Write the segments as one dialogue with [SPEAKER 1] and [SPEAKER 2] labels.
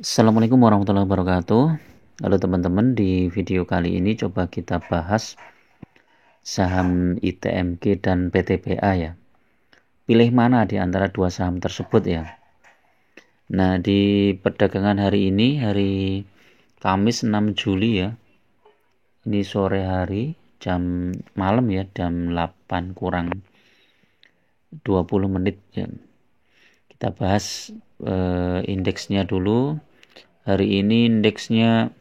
[SPEAKER 1] Assalamualaikum warahmatullahi wabarakatuh. Halo teman-teman, di video kali ini coba kita bahas saham ITMG dan PTBA ya. Pilih mana di antara dua saham tersebut ya. Nah, di perdagangan hari ini, hari Kamis 6 Juli ya. Ini sore hari, jam malam ya, jam 8 kurang 20 menit ya. Kita bahas indeksnya dulu. Hari ini indeksnya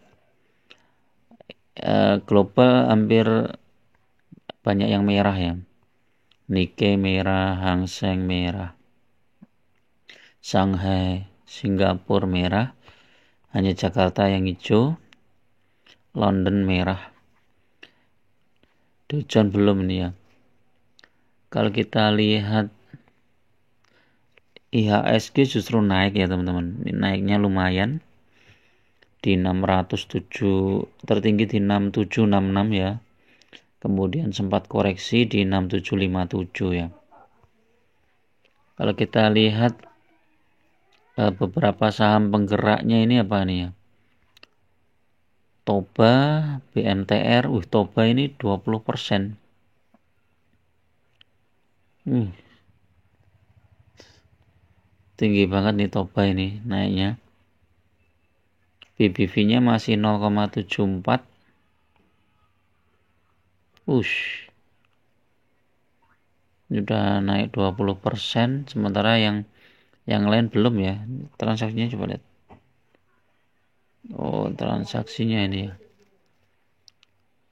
[SPEAKER 1] global hampir banyak yang merah ya. Nikkei merah, Hang Seng merah, Shanghai, Singapura merah, hanya Jakarta yang hijau, London merah. Dow Jones belum nih ya. Kalau kita lihat IHSG justru naik ya teman-teman. Naiknya lumayan di 607, tertinggi di 6766 ya. Kemudian sempat koreksi di 6757 ya. Kalau kita lihat beberapa saham penggeraknya ini apa nih ya? Toba, BMTR, Toba ini 20%. Tinggi banget nih Toba ini naiknya. BBV-nya masih 0,74. Sudah naik 20%, sementara yang lain belum ya. Transaksinya coba lihat. Transaksinya ini ya.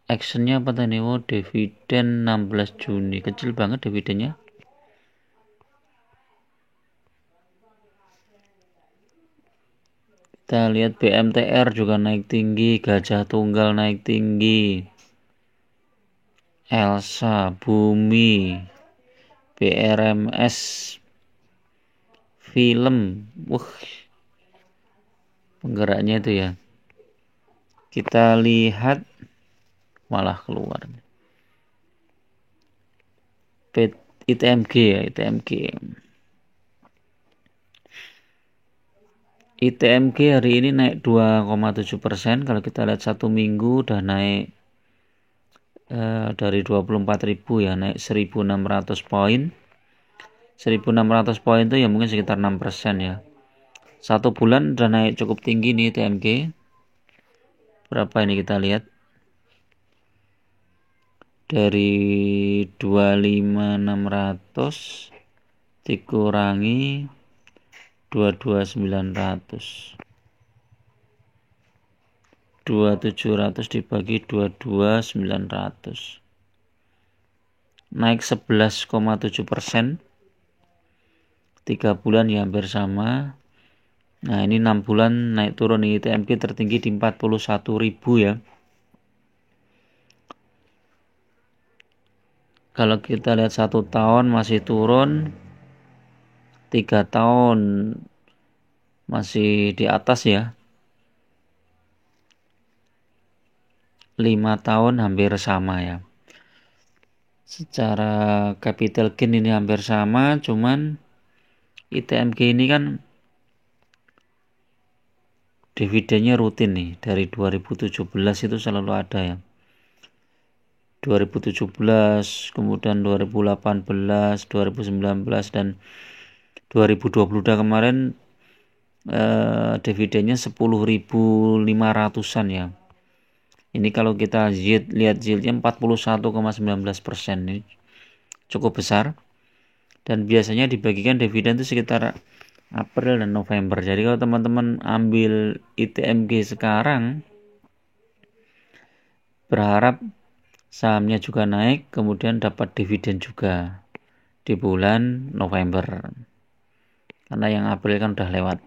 [SPEAKER 1] Actionnya apa tadi? Dividen 16 Juni. Kecil banget dividennya. Kita lihat BMTR juga naik tinggi, Gajah Tunggal naik tinggi, Elsa, Bumi, BRMS, Film, penggeraknya itu ya. Kita lihat malah keluar. ITMG ya, ITMG. ITMG hari ini naik 2,7%. Kalau kita lihat satu minggu udah naik dari 24.000 ya, naik 1.600 poin. 1.600 poin itu ya mungkin sekitar 6% ya. Satu bulan udah naik cukup tinggi nih ITMG. Berapa ini kita lihat? Dari 25.600 dikurangi 22.900. 2.700 dibagi 22.900. Naik 11,7%. 3 bulan ya hampir sama. Nah, ini 6 bulan naik turun nih, ITMG tertinggi di 41.000 ya. Kalau kita lihat 1 tahun masih turun, 3 tahun masih di atas ya, 5 tahun hampir sama ya. Secara capital gain ini hampir sama, cuman ITMG ini kan dividennya rutin nih, dari 2017 itu selalu ada ya. 2017, kemudian 2018, 2019 dan 2022 kemarin dividennya 10.500-an ya. Ini kalau kita lihat yieldnya 41,19%, ini cukup besar. Dan biasanya dibagikan dividen itu sekitar April dan November. Jadi kalau teman-teman ambil ITMG sekarang, berharap sahamnya juga naik, kemudian dapat dividen juga di bulan November. Karena yang April kan udah lewat.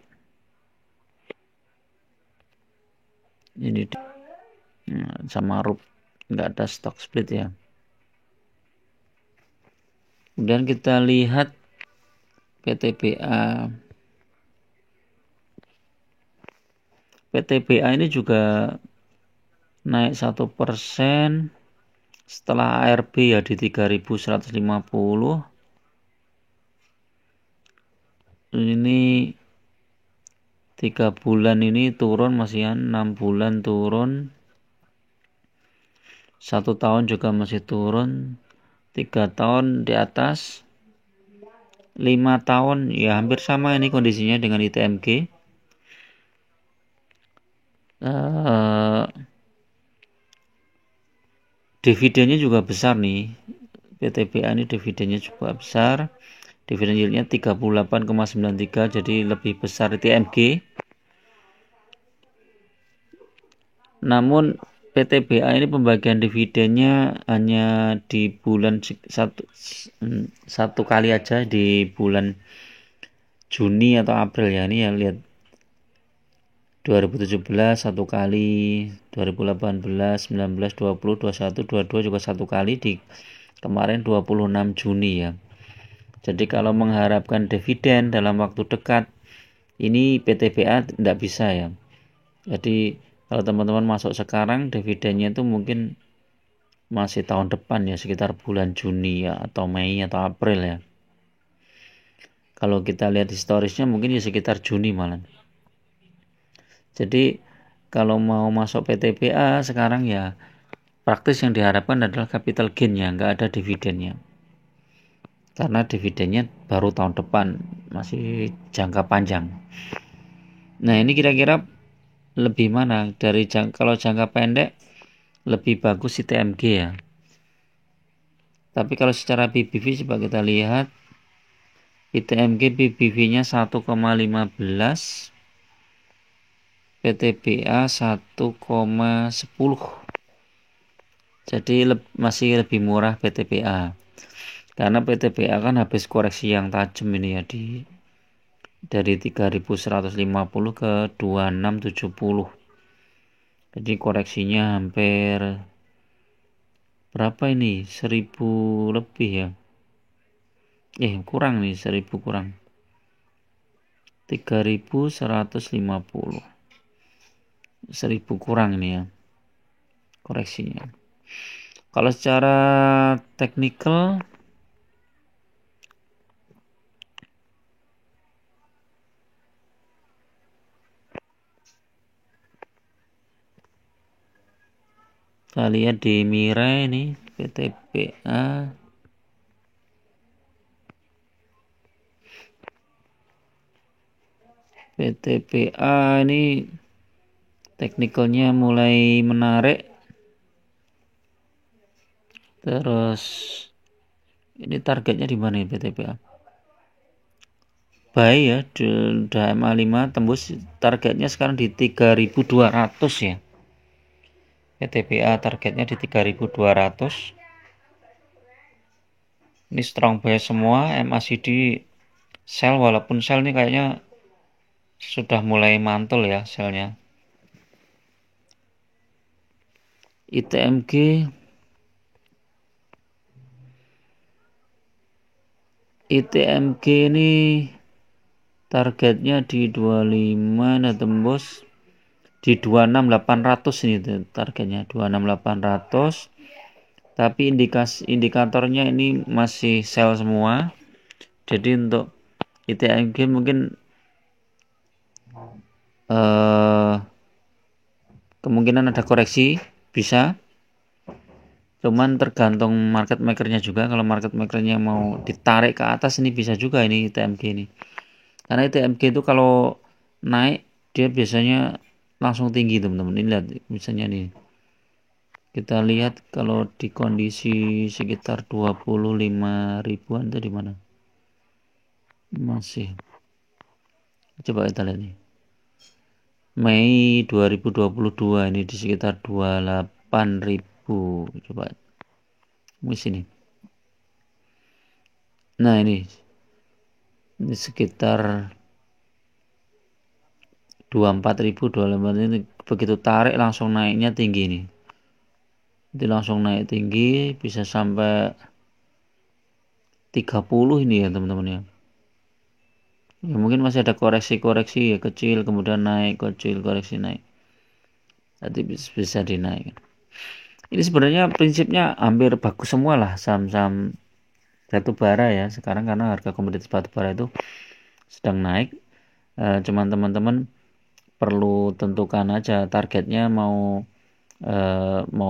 [SPEAKER 1] Ini sama RUP nggak ada stock split ya. Kemudian kita lihat PTBA. PTBA ini juga naik 1% setelah ARB ya di 3.150. Ini 3 bulan ini turun, masih 6 bulan turun, 1 tahun juga masih turun, 3 tahun di atas, 5 tahun ya hampir sama ini kondisinya dengan ITMG. Dividennya juga besar nih, PTBA ini dividennya juga besar, dividen yieldnya 38,93, jadi lebih besar ITMG. Namun PTBA ini pembagian dividennya hanya di bulan satu kali aja, di bulan Juni atau April ya. Ini ya lihat 2017 satu kali, 2018, 19, 20, 21, 22 juga satu kali, di kemarin 26 Juni ya. Jadi kalau mengharapkan dividen dalam waktu dekat, ini PTBA tidak bisa ya. Jadi kalau teman-teman masuk sekarang, dividennya itu mungkin masih tahun depan ya, sekitar bulan Juni ya, atau Mei atau April ya. Kalau kita lihat historisnya mungkin ya sekitar Juni malah. Jadi kalau mau masuk PTBA sekarang ya praktis yang diharapkan adalah capital gain ya, nggak ada dividennya. Karena dividennya baru tahun depan, masih jangka panjang. Nah ini kira-kira lebih mana? Kalau jangka pendek lebih bagus ITMG ya. Tapi kalau secara PBV coba kita lihat, ITMG PBV-nya 1,15, PTBA 1,10. Jadi masih lebih murah PTBA. Karena PTBA kan habis koreksi yang tajam ini ya, dari 3.150 ke 2.670. Jadi koreksinya hampir berapa ini? 1.000 lebih ya. Kurang nih, 1.000 kurang. 3.150. 1.000 kurang ini ya koreksinya. Kalau secara teknikal kita lihat di Mirai ini PTBA ini teknikalnya mulai menarik. Terus ini targetnya di mana ya PTBA? Baik ya, udah MA5 tembus, targetnya sekarang di 3.200 ya. PTBA targetnya di 3.200. Ini strong buy semua, MACD sell, walaupun sell ini kayaknya sudah mulai mantul ya selnya. ITMG ini targetnya di 25, nah tembus di 26.800 ini targetnya 26.800. Tapi indikatornya ini masih sell semua. Jadi untuk ITMG mungkin kemungkinan ada koreksi, bisa. Cuman tergantung market makernya juga. Kalau market makernya mau ditarik ke atas, ini bisa juga ini ITMG ini. Karena ITMG itu kalau naik dia biasanya langsung tinggi teman-teman. Ini lihat misalnya nih. Kita lihat kalau di kondisi sekitar 25 ribuan itu di mana? Masih. Coba kita lihat nih. Mei 2022 ini di sekitar 28.000. Coba di sini. Nah ini sekitar 24.000, 28 ini begitu tarik langsung naiknya tinggi nih. Jadi langsung naik tinggi bisa sampai 30 ini ya teman-teman ya. Ya mungkin masih ada koreksi-koreksi ya, kecil kemudian naik, kecil koreksi naik. Nanti bisa dinaik. Ini sebenarnya prinsipnya hampir bagus semua lah saham-saham batu bara ya sekarang, karena harga komoditas batu bara itu sedang naik. Cuman teman-teman perlu tentukan aja targetnya mau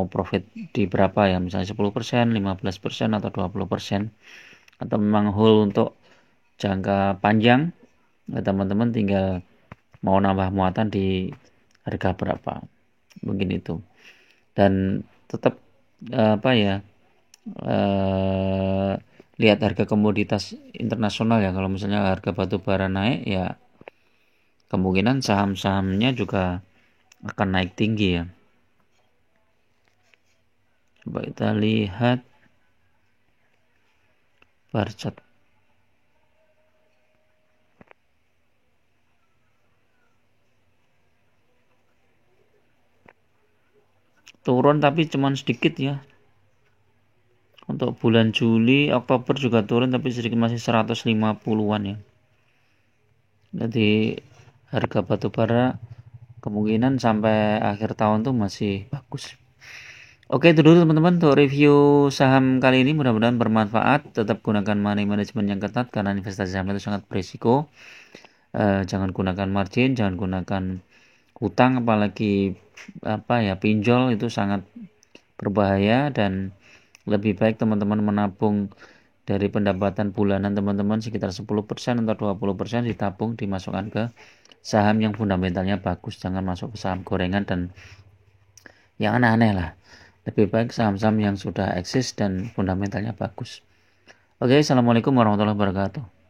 [SPEAKER 1] profit di berapa ya, misalnya 10%, 15% atau 20%, atau memang whole untuk jangka panjang. Teman-teman tinggal mau nambah muatan di harga berapa, mungkin itu. Dan tetap lihat harga komoditas internasional ya. Kalau misalnya harga batu bara naik ya, kemungkinan saham-sahamnya juga akan naik tinggi ya. Coba kita lihat bar chart. Turun tapi cuman sedikit ya. Untuk bulan Juli, Oktober juga turun tapi sedikit, masih 150-an ya. Jadi harga batu bara kemungkinan sampai akhir tahun tuh masih bagus. Oke, itu dulu teman-teman untuk review saham kali ini. Mudah-mudahan bermanfaat. Tetap gunakan money management yang ketat karena investasi saham itu sangat berisiko. Jangan gunakan margin, jangan gunakan hutang, apalagi pinjol, itu sangat berbahaya. Dan lebih baik teman-teman menabung dari pendapatan bulanan teman-teman sekitar 10% atau 20% ditabung, dimasukkan ke saham yang fundamentalnya bagus. Jangan masuk ke saham gorengan dan yang aneh-aneh lah. Lebih baik saham-saham yang sudah eksis dan fundamentalnya bagus. Oke, assalamualaikum warahmatullahi wabarakatuh.